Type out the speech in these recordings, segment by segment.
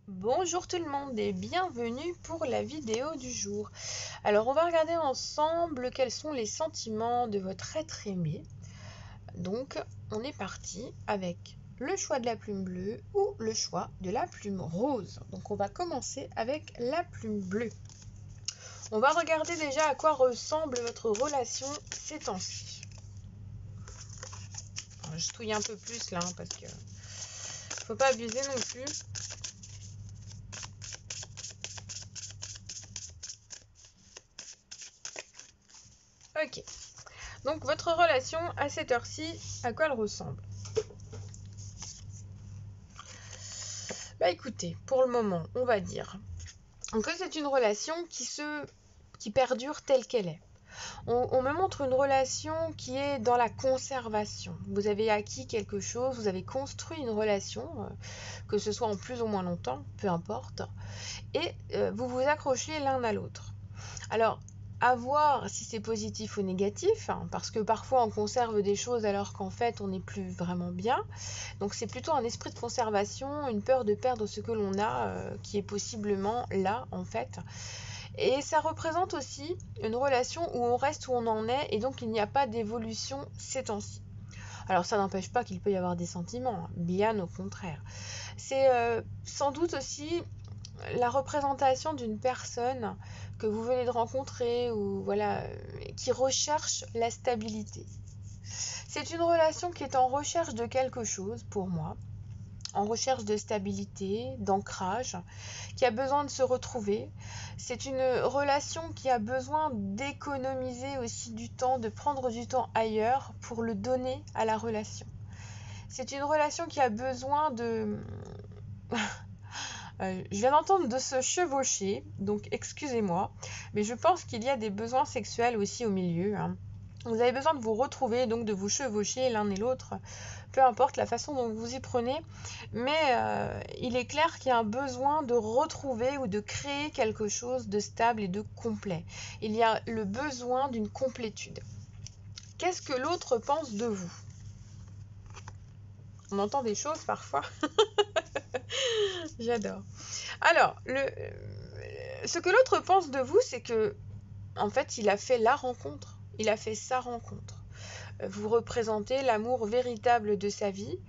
Bonjour tout le monde et bienvenue pour la vidéo du jour. Alors on va regarder ensemble quels sont les sentiments de votre être aimé. Donc on est parti avec le choix de la plume bleue ou le choix de la plume rose. Donc on va commencer avec la plume bleue. On va regarder déjà à quoi ressemble votre relation ces temps-ci. Je touille un peu plus là parce que faut pas abuser non plus. Ok, donc votre relation à cette heure-ci, à quoi elle ressemble? Bah écoutez, pour le moment, on va dire que c'est une relation qui perdure telle qu'elle est. On me montre une relation qui est dans la conservation. Vous avez acquis quelque chose, vous avez construit une relation, que ce soit en plus ou moins longtemps, peu importe, et vous vous accrochez l'un à l'autre. Alors, à voir si c'est positif ou négatif, hein, parce que parfois on conserve des choses alors qu'en fait on n'est plus vraiment bien. Donc c'est plutôt un esprit de conservation, une peur de perdre ce que l'on a qui est possiblement là en fait. Et ça représente aussi une relation où on reste où on en est et donc il n'y a pas d'évolution ces temps-ci. Alors ça n'empêche pas qu'il peut y avoir des sentiments, hein, bien au contraire. C'est sans doute aussi la représentation d'une personne que vous venez de rencontrer ou voilà, qui recherche la stabilité. C'est une relation qui est en recherche de quelque chose pour moi, en recherche de stabilité, d'ancrage, qui a besoin de se retrouver. C'est une relation qui a besoin d'économiser aussi du temps, de prendre du temps ailleurs pour le donner à la relation. C'est une relation qui a besoin de... je viens d'entendre de se chevaucher, donc excusez-moi, mais je pense qu'il y a des besoins sexuels aussi au milieu, hein. Vous avez besoin de vous retrouver, donc de vous chevaucher l'un et l'autre, peu importe la façon dont vous y prenez, mais il est clair qu'il y a un besoin de retrouver ou de créer quelque chose de stable et de complet. Il y a le besoin d'une complétude. Qu'est-ce que l'autre pense de vous? On entend des choses parfois. J'adore. Alors, ce que l'autre pense de vous, c'est que, en fait, il a fait la rencontre. Il a fait sa rencontre. Vous représentez l'amour véritable de sa vie.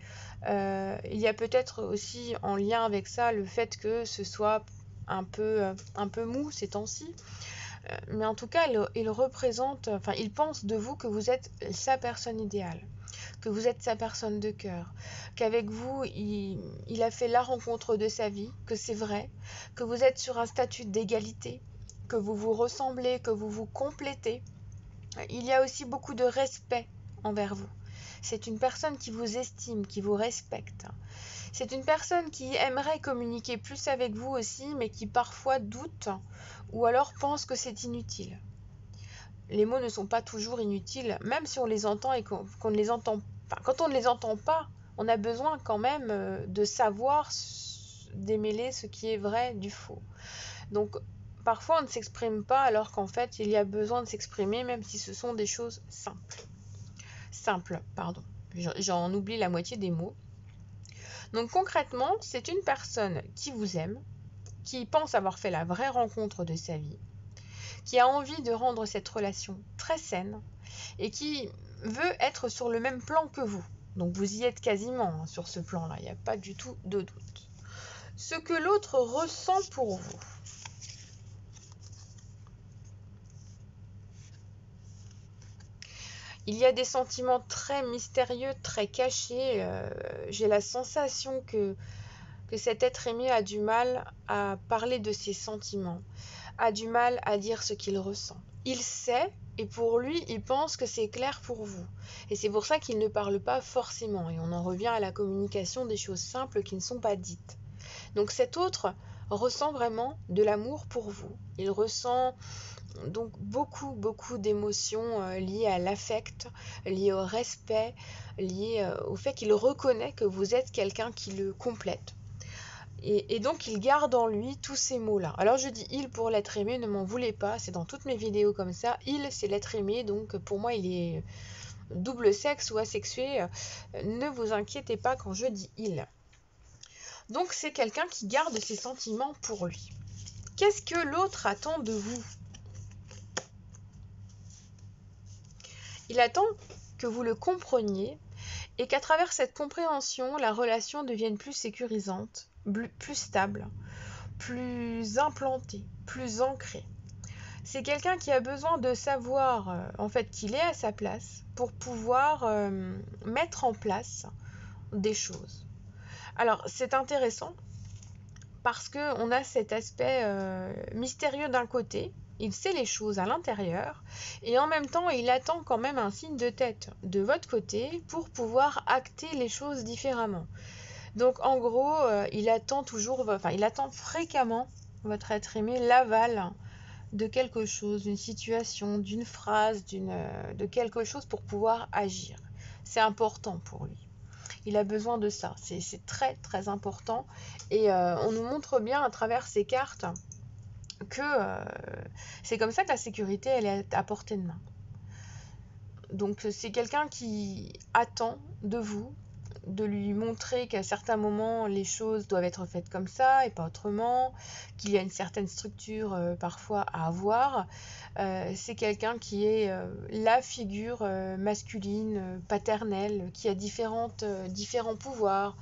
Il y a peut-être aussi en lien avec ça le fait que ce soit un peu mou ces temps-ci. Mais en tout cas, il représente, enfin, il pense de vous que vous êtes sa personne idéale, que vous êtes sa personne de cœur, qu'avec vous, il a fait la rencontre de sa vie, que c'est vrai, que vous êtes sur un statut d'égalité, que vous vous ressemblez, que vous vous complétez. Il y a aussi beaucoup de respect envers vous. C'est une personne qui vous estime, qui vous respecte. C'est une personne qui aimerait communiquer plus avec vous aussi, mais qui parfois doute ou alors pense que c'est inutile. Les mots ne sont pas toujours inutiles, même si on les entend et qu'on ne les entend pas. Quand on ne les entend pas, on a besoin quand même de savoir démêler ce qui est vrai du faux. Donc parfois on ne s'exprime pas alors qu'en fait il y a besoin de s'exprimer même si ce sont des choses simples. Pardon. J'en oublie la moitié des mots. Donc concrètement, c'est une personne qui vous aime, qui pense avoir fait la vraie rencontre de sa vie, qui a envie de rendre cette relation très saine et qui veut être sur le même plan que vous. Donc vous y êtes quasiment sur ce plan-là, il n'y a pas du tout de doute. Ce que l'autre ressent pour vous. Il y a des sentiments très mystérieux, très cachés. J'ai la sensation que cet être aimé a du mal à parler de ses sentiments, a du mal à dire ce qu'il ressent. Il sait, et pour lui, il pense que c'est clair pour vous. Et c'est pour ça qu'il ne parle pas forcément. Et on en revient à la communication des choses simples qui ne sont pas dites. Donc cet autre ressent vraiment de l'amour pour vous. Il ressent donc beaucoup d'émotions liées à l'affect, liées au respect, liées au fait qu'il reconnaît que vous êtes quelqu'un qui le complète. Et donc il garde en lui tous ces mots-là. Alors je dis il pour l'être aimé, ne m'en voulez pas, c'est dans toutes mes vidéos comme ça. Il, c'est l'être aimé, donc pour moi il est double sexe ou asexué. Ne vous inquiétez pas quand je dis il. Donc c'est quelqu'un qui garde ses sentiments pour lui. Qu'est-ce que l'autre attend de vous? Il attend que vous le compreniez et qu'à travers cette compréhension, la relation devienne plus sécurisante, plus stable, plus implantée, plus ancrée. C'est quelqu'un qui a besoin de savoir en fait qu'il est à sa place pour pouvoir mettre en place des choses. Alors c'est intéressant parce qu'on a cet aspect mystérieux d'un côté, il sait les choses à l'intérieur et en même temps il attend quand même un signe de tête de votre côté pour pouvoir acter les choses différemment. Donc en gros, il attend fréquemment votre être aimé l'aval de quelque chose, d'une situation, d'une phrase, de quelque chose pour pouvoir agir. C'est important pour lui. Il a besoin de ça. C'est très très important. Et on nous montre bien à travers ces cartes que c'est comme ça que la sécurité, elle est à portée de main. Donc c'est quelqu'un qui attend de vous de lui montrer qu'à certains moments les choses doivent être faites comme ça et pas autrement, qu'il y a une certaine structure parfois à avoir. C'est quelqu'un qui est la figure masculine, paternelle, qui a différents pouvoirs,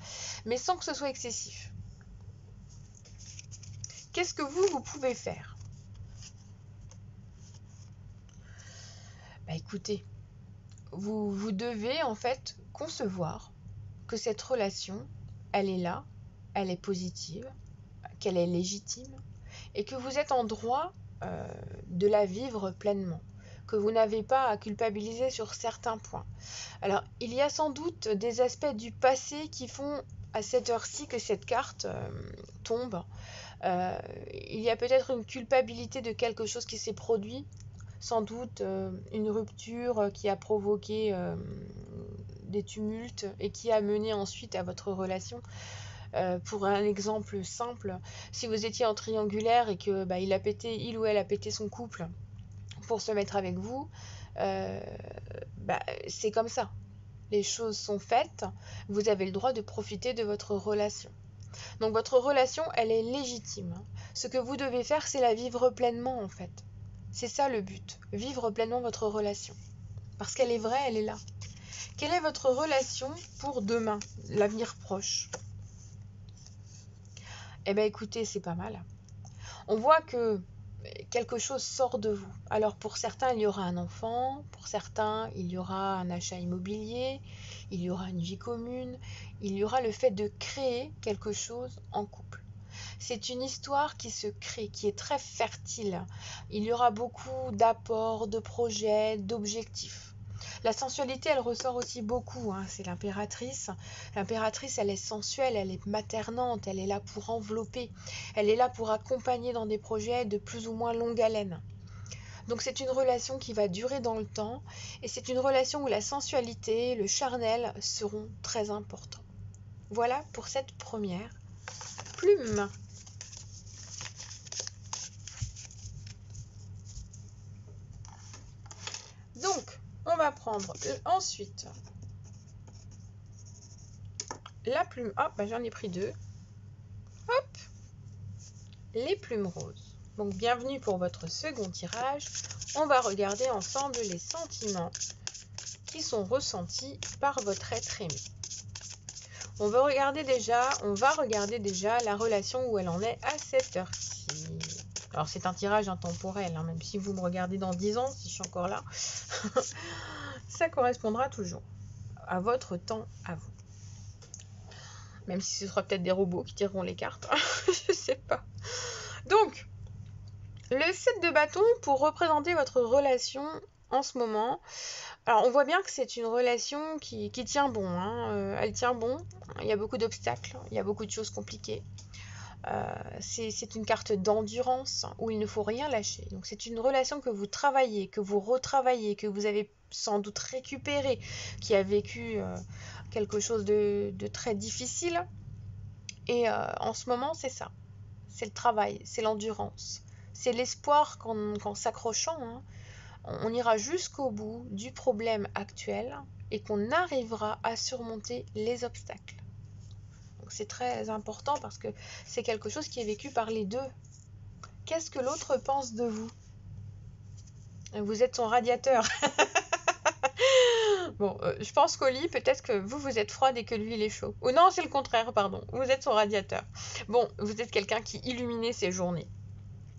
mais sans que ce soit excessif. Qu'est-ce que vous pouvez faire? Écoutez, vous devez en fait concevoir que cette relation, elle est là, elle est positive, qu'elle est légitime et que vous êtes en droit de la vivre pleinement, que vous n'avez pas à culpabiliser sur certains points. Alors, il y a sans doute des aspects du passé qui font à cette heure-ci que cette carte tombe. Il y a peut-être une culpabilité de quelque chose qui s'est produit, sans doute une rupture qui a provoqué des tumultes et qui a mené ensuite à votre relation. Pour un exemple simple, si vous étiez en triangulaire et que il ou elle a pété son couple pour se mettre avec vous, c'est comme ça. Les choses sont faites, vous avez le droit de profiter de votre relation. Donc votre relation, elle est légitime. Ce que vous devez faire, c'est la vivre pleinement en fait. C'est ça le but, vivre pleinement votre relation. Parce qu'elle est vraie, elle est là. Quelle est votre relation pour demain, l'avenir proche? Écoutez, c'est pas mal. On voit que quelque chose sort de vous. Alors pour certains, il y aura un enfant, pour certains, il y aura un achat immobilier, il y aura une vie commune, il y aura le fait de créer quelque chose en couple. C'est une histoire qui se crée, qui est très fertile. Il y aura beaucoup d'apports, de projets, d'objectifs. La sensualité, elle ressort aussi beaucoup, c'est l'impératrice. L'impératrice, elle est sensuelle, elle est maternante, elle est là pour envelopper, elle est là pour accompagner dans des projets de plus ou moins longue haleine. Donc c'est une relation qui va durer dans le temps et c'est une relation où la sensualité, le charnel seront très importants. Voilà pour cette première plume. Donc, on va prendre ensuite la plume. J'en ai pris deux. Hop, les plumes roses. Donc, bienvenue pour votre second tirage. On va regarder ensemble les sentiments qui sont ressentis par votre être aimé. On va regarder déjà la relation où elle en est à cette heure-ci. Alors, c'est un tirage intemporel, même si vous me regardez dans 10 ans, si je suis encore là, ça correspondra toujours à votre temps à vous. Même si ce sera peut-être des robots qui tireront les cartes, je sais pas. Donc, le 7 de bâton pour représenter votre relation en ce moment. Alors, on voit bien que c'est une relation qui tient bon. Elle tient bon. Il y a beaucoup d'obstacles, il y a beaucoup de choses compliquées. C'est une carte d'endurance où il ne faut rien lâcher. Donc c'est une relation que vous travaillez, que vous retravaillez, que vous avez sans doute récupéré, qui a vécu quelque chose de très difficile. Et en ce moment, c'est ça. C'est le travail, c'est l'endurance. C'est l'espoir qu'en s'accrochant, on ira jusqu'au bout du problème actuel et qu'on arrivera à surmonter les obstacles. Donc c'est très important parce que c'est quelque chose qui est vécu par les deux. Qu'est-ce que l'autre pense de vous? Vous êtes son radiateur. Bon, je pense qu'au lit, peut-être que vous êtes froide et que lui, il est chaud. Ou non, c'est le contraire, pardon. Vous êtes son radiateur. Bon, vous êtes quelqu'un qui illuminait ses journées.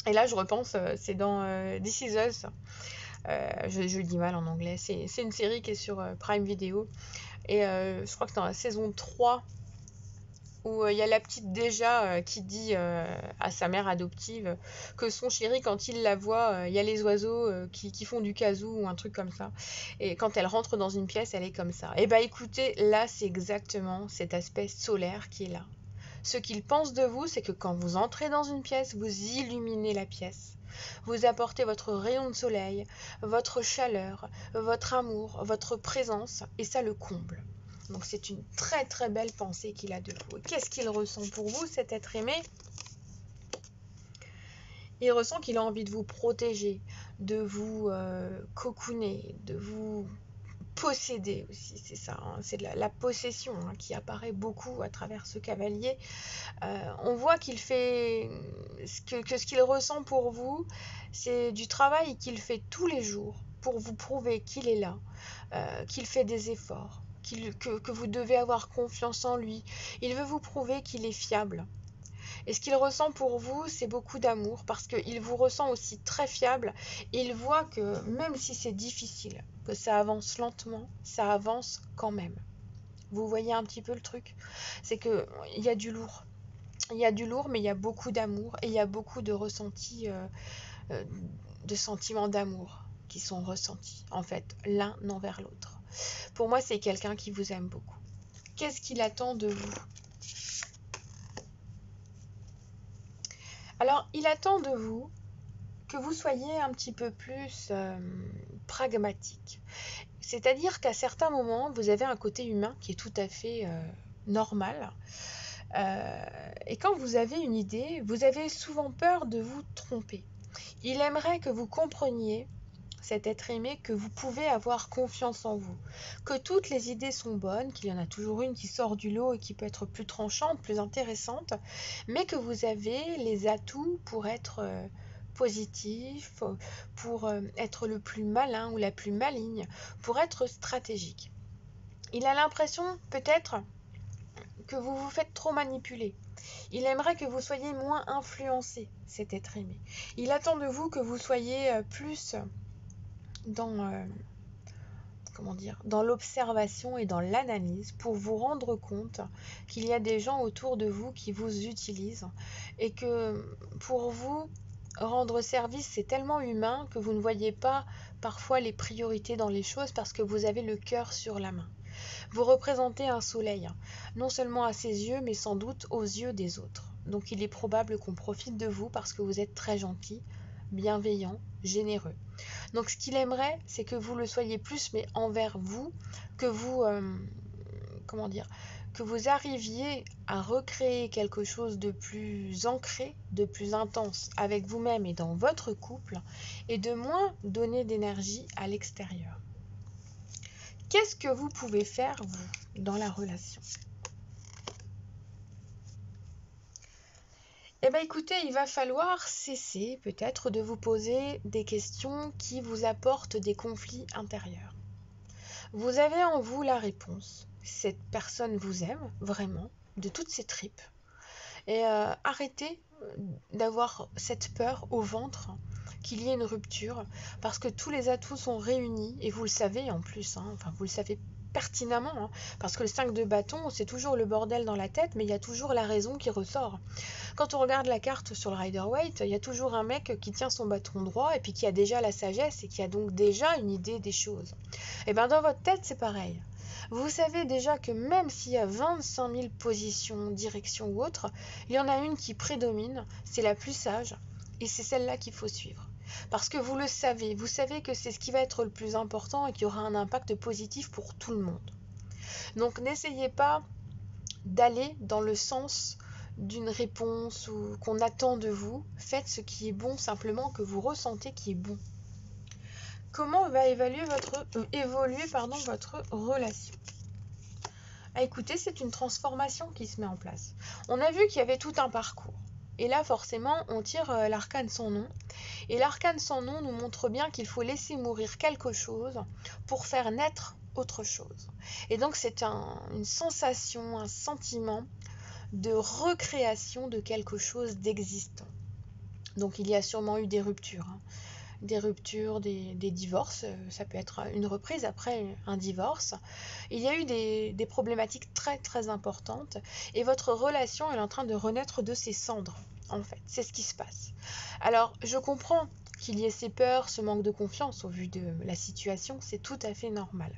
Et là, je repense, c'est dans This Is Us. Je le dis mal en anglais. C'est une série qui est sur Prime Video. Et je crois que dans la saison 3, où il y a la petite déjà qui dit à sa mère adoptive que son chéri, quand il la voit, il y a les oiseaux qui font du kazoo ou un truc comme ça. Et quand elle rentre dans une pièce, elle est comme ça. Et bah écoutez, là c'est exactement cet aspect solaire qui est là. Ce qu'il pense de vous, c'est que quand vous entrez dans une pièce, vous illuminez la pièce. Vous apportez votre rayon de soleil, votre chaleur, votre amour, votre présence, et ça le comble. Donc c'est une très très belle pensée qu'il a de vous. Qu'est-ce qu'il ressent pour vous, cet être aimé? Il ressent qu'il a envie de vous protéger, de vous cocooner, de vous posséder aussi, c'est ça, hein, c'est de la possession hein, qui apparaît beaucoup à travers ce cavalier. On voit qu'il fait que ce qu'il ressent pour vous, c'est du travail qu'il fait tous les jours pour vous prouver qu'il est là, qu'il fait des efforts, que vous devez avoir confiance en lui. Il veut vous prouver qu'il est fiable. Et ce qu'il ressent pour vous, c'est beaucoup d'amour parce qu'il vous ressent aussi très fiable. Il voit que même si c'est difficile, que ça avance lentement, ça avance quand même. Vous voyez un petit peu le truc? C'est qu'il y a du lourd. Il y a du lourd, mais il y a beaucoup d'amour et il y a beaucoup de ressentis, de sentiments d'amour qui sont ressentis, en fait, l'un envers l'autre. Pour moi, c'est quelqu'un qui vous aime beaucoup. Qu'est-ce qu'il attend de vous? Alors, il attend de vous que vous soyez un petit peu plus pragmatique. C'est-à-dire qu'à certains moments, vous avez un côté humain qui est tout à fait normal. Et quand vous avez une idée, vous avez souvent peur de vous tromper. Il aimerait que vous compreniez, cet être aimé, que vous pouvez avoir confiance en vous, que toutes les idées sont bonnes, qu'il y en a toujours une qui sort du lot et qui peut être plus tranchante, plus intéressante, mais que vous avez les atouts pour être positif, pour être le plus malin ou la plus maligne, pour être stratégique. Il a l'impression peut-être que vous vous faites trop manipuler. Il aimerait que vous soyez moins influencé, cet être aimé. Il attend de vous que vous soyez plus dans, dans l'observation et dans l'analyse pour vous rendre compte qu'il y a des gens autour de vous qui vous utilisent et que pour vous, rendre service, c'est tellement humain que vous ne voyez pas parfois les priorités dans les choses parce que vous avez le cœur sur la main. Vous représentez un soleil, non seulement à ses yeux, mais sans doute aux yeux des autres. Donc il est probable qu'on profite de vous parce que vous êtes très gentil, bienveillant, généreux. Donc ce qu'il aimerait, c'est que vous le soyez plus, mais envers vous, que vous, que vous arriviez à recréer quelque chose de plus ancré, de plus intense avec vous-même et dans votre couple, et de moins donner d'énergie à l'extérieur. Qu'est-ce que vous pouvez faire, vous, dans la relation? Eh bien écoutez, il va falloir cesser peut-être de vous poser des questions qui vous apportent des conflits intérieurs. Vous avez en vous la réponse. Cette personne vous aime vraiment, de toutes ses tripes. Et arrêtez d'avoir cette peur au ventre qu'il y ait une rupture, parce que tous les atouts sont réunis, et vous le savez en plus, hein, enfin vous le savez pertinemment, hein, parce que le 5 de bâton, c'est toujours le bordel dans la tête, mais il y a toujours la raison qui ressort. Quand on regarde la carte sur le Rider-Waite, il y a toujours un mec qui tient son bâton droit, et puis qui a déjà la sagesse, et qui a donc déjà une idée des choses. Et bien dans votre tête, c'est pareil. Vous savez déjà que même s'il y a 25 000 positions, directions ou autres, il y en a une qui prédomine, c'est la plus sage, et c'est celle-là qu'il faut suivre. Parce que vous le savez, vous savez que c'est ce qui va être le plus important et qui aura un impact positif pour tout le monde. Donc n'essayez pas d'aller dans le sens d'une réponse ou qu'on attend de vous. Faites ce qui est bon, simplement que vous ressentez qui est bon. Comment va évoluer votre relation? Ah, écoutez, c'est une transformation qui se met en place. On a vu qu'il y avait tout un parcours. Et là, forcément, on tire l'arcane sans nom. Et l'arcane sans nom nous montre bien qu'il faut laisser mourir quelque chose pour faire naître autre chose. Et donc, c'est une sensation, un sentiment de recréation de quelque chose d'existant. Donc, il y a sûrement eu des ruptures. Des ruptures, des divorces, ça peut être une reprise après un divorce. Il y a eu des problématiques très très importantes et votre relation est en train de renaître de ses cendres, en fait. C'est ce qui se passe. Alors, je comprends qu'il y ait ces peurs, ce manque de confiance au vu de la situation, c'est tout à fait normal.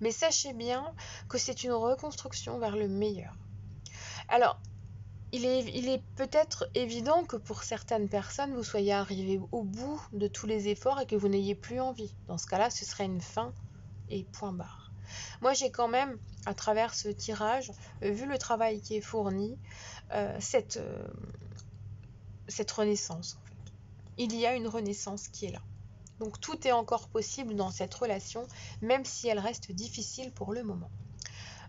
Mais sachez bien que c'est une reconstruction vers le meilleur. Alors, il est peut-être évident que pour certaines personnes, vous soyez arrivé au bout de tous les efforts et que vous n'ayez plus envie. Dans ce cas-là, ce serait une fin et point barre. Moi, j'ai quand même, à travers ce tirage, vu le travail qui est fourni, cette renaissance. En fait. Il y a une renaissance qui est là. Donc tout est encore possible dans cette relation, même si elle reste difficile pour le moment.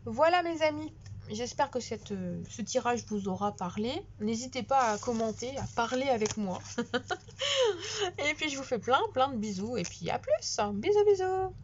Voilà mes amis. J'espère que ce tirage vous aura parlé. N'hésitez pas à commenter, à parler avec moi. Et puis je vous fais plein de bisous. Et puis à plus. Bisous bisous.